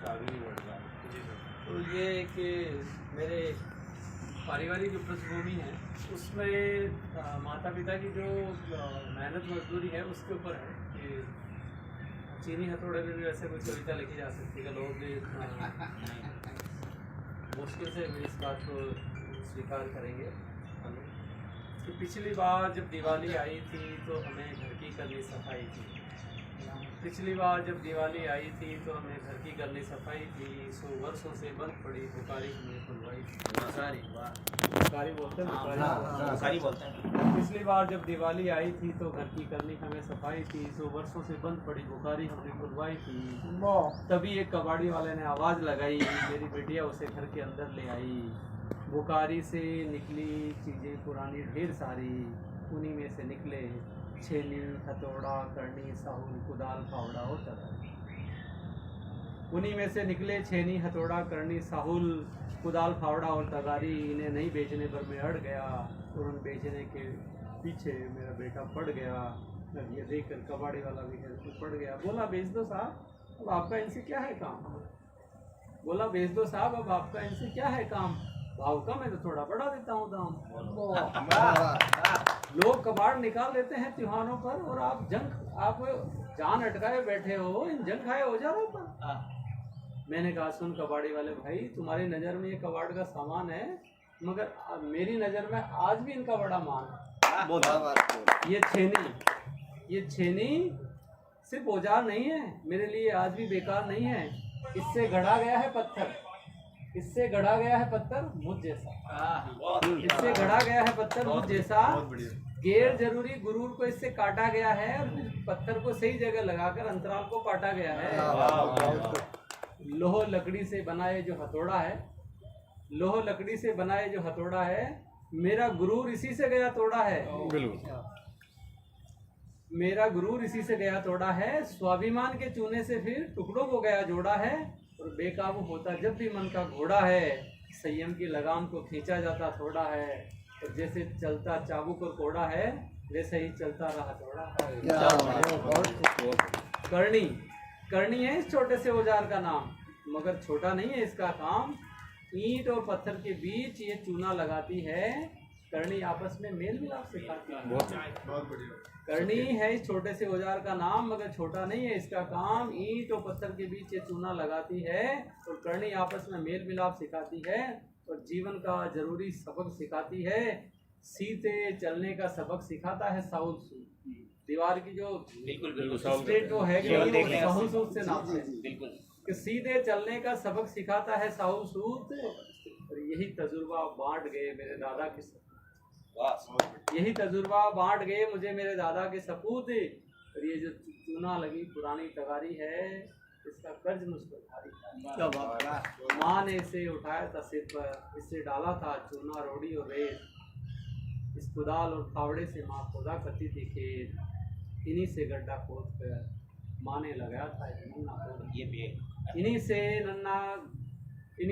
आगे भी बढ़ रहा है। जी सर। तो ये कि मेरे पारिवारिक जो पृष्ठभूमि है उसमें माता पिता की जो मेहनत मजदूरी है उसके ऊपर है कि चीनी हथौड़े में भी वैसे कोई कविता लिखी जा सकती है। लोग भी मुश्किल से इस बात को स्वीकार करेंगे कि पिछली बार जब दिवाली आई थी तो हमें घर की करनी सफाई थी। पिछली बार जब दिवाली आई थी तो हमें घर की करनी सफाई थी। 100 वर्षों से बंद पड़ी बुखारी हमने खुलवाई थी। बुखारी बोलते हैं, बुखारी बोलते हैं। पिछली बार जब दिवाली आई थी तो घर की करनी हमें सफाई थी। 100 वर्षों से बंद पड़ी बुखारी हमने खुलवाई थी। तभी एक कबाड़ी वाले ने आवाज़ लगाई, मेरी बेटिया उसे घर के अंदर ले आई। बुखारी से निकली चीज़ें पुरानी ढेर सारी, उन्हीं में से निकले छेनी हथौड़ा करनी साहुल कुदाल फावड़ा और तगारी। उन्हीं में से निकले छेनी हथौड़ा करनी साहुल कुदाल फावड़ा और तगारी। इन्हें नहीं बेचने पर मैं अड़ गया और उन बेचने के पीछे मेरा बेटा पड़ गया। अब ये देखकर कबाड़ी वाला भी तो पड़ गया। बोला बेच दो साहब, अब आपका इनसे क्या है काम। बोला बेच दो साहब, अब आपका इनसे क्या है काम। भाव का मैं तो थोड़ा बढ़ा देता हूँ दाम। लोग कबाड़ निकाल लेते हैं त्योहारों पर और आप जान अटकाए बैठे हो इन जंग खाए औजारों पर। मैंने कहा सुन कबाड़ी वाले भाई, तुम्हारी नज़र में ये कबाड़ का सामान है, मगर मेरी नज़र में आज भी इनका बड़ा मान है। ये छेनी सिर्फ औजार नहीं है, मेरे लिए आज भी बेकार नहीं है। इससे गढ़ा गया है पत्थर, इससे गढ़ा गया है पत्थर मुझ जैसा। इससे गढ़ा गया है पत्थर मुझ जैसा। गैर जरूरी गुरूर को इससे काटा गया है और पत्थर को सही जगह लगाकर अंतराल को काटा गया है। लोह लकड़ी से बनाए जो हथौड़ा है, लोह लकड़ी से बनाए जो हथौड़ा है, मेरा गुरूर इसी से गया तोड़ा है। मेरा गुरूर इसी से गया तोड़ा है। स्वाभिमान के चूने से फिर टुकड़ों को गया जोड़ा है। और बेकाबू होता जब भी मन का घोड़ा है, संयम की लगाम को खींचा जाता थोड़ा है। और जैसे चलता चाबुक और कोड़ा है, वैसे ही चलता रहा थोड़ा है। करनी है इस छोटे से औजार का नाम, मगर छोटा नहीं है इसका काम। ईंट और पत्थर के बीच ये चूना लगाती है, करनी आपस में मेल मिलाप सिखाती है। बहुत बढ़िया। करनी है इस छोटे से औजार का नाम, मगर छोटा नहीं है इसका काम। ईंट और पत्थर के बीच ये चूना लगाती है और करनी आपस में मेल मिलाप सिखाती है और जीवन का जरूरी सबक सिखाती है। सीधे चलने का सबक सिखाता है साहुल सूद। दीवार की जो बिल्कुल स्ट्रेट वो है कि साहुल सूद से नापते हैं बिल्कुल। कि सीधे चलने का सबक सिखाता है साहुल सूद। और यही तजुर्बा बांट गए मेरे दादा के सपूत। यही तजुर्बा बांट गए मुझे मेरे दादा के सपूत। और ये जो चूना लगी पुरानी तगारी है, इसका कर्ज मुझ पर भारी। माँ ने इसे उठाया था सिर पर, इससे डाला था चूना रोड़ी और रेत। इस कुदाल और फावड़े से माँ खोदा करती थी खेत। इन्हीं से गड्ढा खोद कर माँ ने लगाया था एक नन्ना पौधा। इन्हीं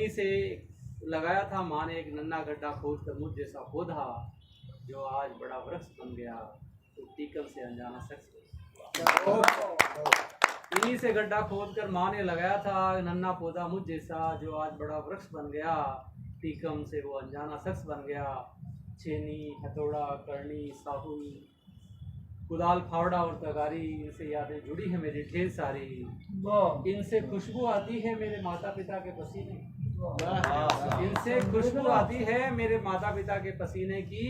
से लगाया था माँ ने एक नन्ना गड्ढा खोद कर मुझ जैसा पौधा, जो आज बड़ा वृक्ष बन गया तो टीकम से अनजाना शख्स। इन्हीं से गड्ढा खोद कर माँ ने लगाया था नन्ना पौधा मुझ जैसा, जो आज बड़ा वृक्ष बन गया टीकम से वो अनजाना शख्स बन गया। छेनी हथौड़ा करनी साहुल कुदाल फावड़ा और तगारी, इनसे यादें जुड़ी है मेरी ढेर सारी। इनसे खुशबू आती है मेरे माता पिता के पसीने। इनसे खुशबू आती है मेरे माता पिता के पसीने की।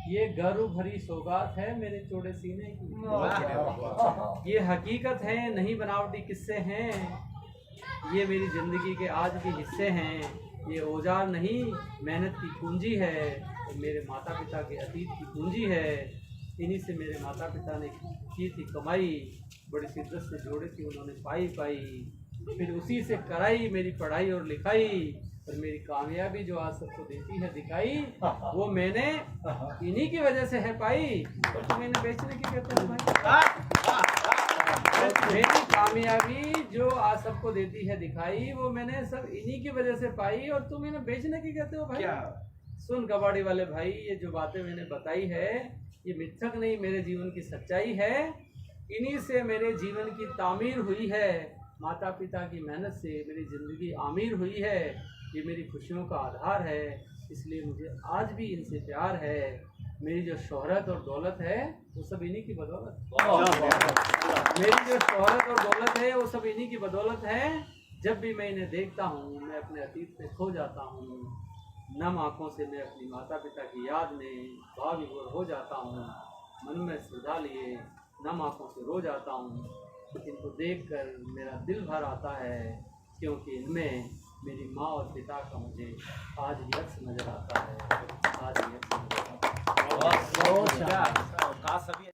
ये गर्व भरी सौगात है मेरे चौड़े सीने की। ये हकीकत है नहीं बनावटी किस्से हैं, ये मेरी जिंदगी के आज भी हिस्से हैं। ये औजार नहीं मेहनत की पूंजी है, मेरे माता पिता के अतीत की पूंजी है। इन्हीं से मेरे माता पिता ने की थी कमाई, बड़ी शिद्दत से जोड़ी थी उन्होंने पाई। फिर उसी से कराई मेरी पढ़ाई और लिखाई। और मेरी कामयाबी जो आज सबको देती है दिखाई, वो मैंने इन्हीं की वजह से है पाई। और तुम इन्हें बेचने की कहते हो भाई। मेरी कामयाबी जो आज सबको देती है दिखाई, वो मैंने सब इन्हीं की वजह से पाई। और तुम इन्हें बेचने की कहते हो भाई। सुन कबाड़ी वाले भाई, ये जो बातें मैंने बताई है ये मिथक नहीं, मेरे जीवन की सच्चाई है। इन्हीं से मेरे जीवन की तामीर हुई है। माता पिता की मेहनत से मेरी ज़िंदगी आमिर हुई है, ये मेरी खुशियों का आधार है, इसलिए मुझे आज भी इनसे प्यार है। मेरी जो शोहरत और दौलत है वो सब इन्हीं की बदौलत, मेरी जो शोहरत और दौलत है वो सब इन्हीं की बदौलत है। जब भी मैं इन्हें देखता हूँ मैं अपने अतीत में खो जाता हूँ, नम आँखों से मैं अपनी माता पिता की याद में भाव विभोर हो जाता हूँ, मन में श्रद्धा लिए नम आँखों से रो जाता हूँ। इनको देखकर मेरा दिल भर आता है, क्योंकि इनमें मेरी माँ और पिता का मुझे आज भी अक्स नजर आता है, आज भी अक्स नजर आता है। काश सभी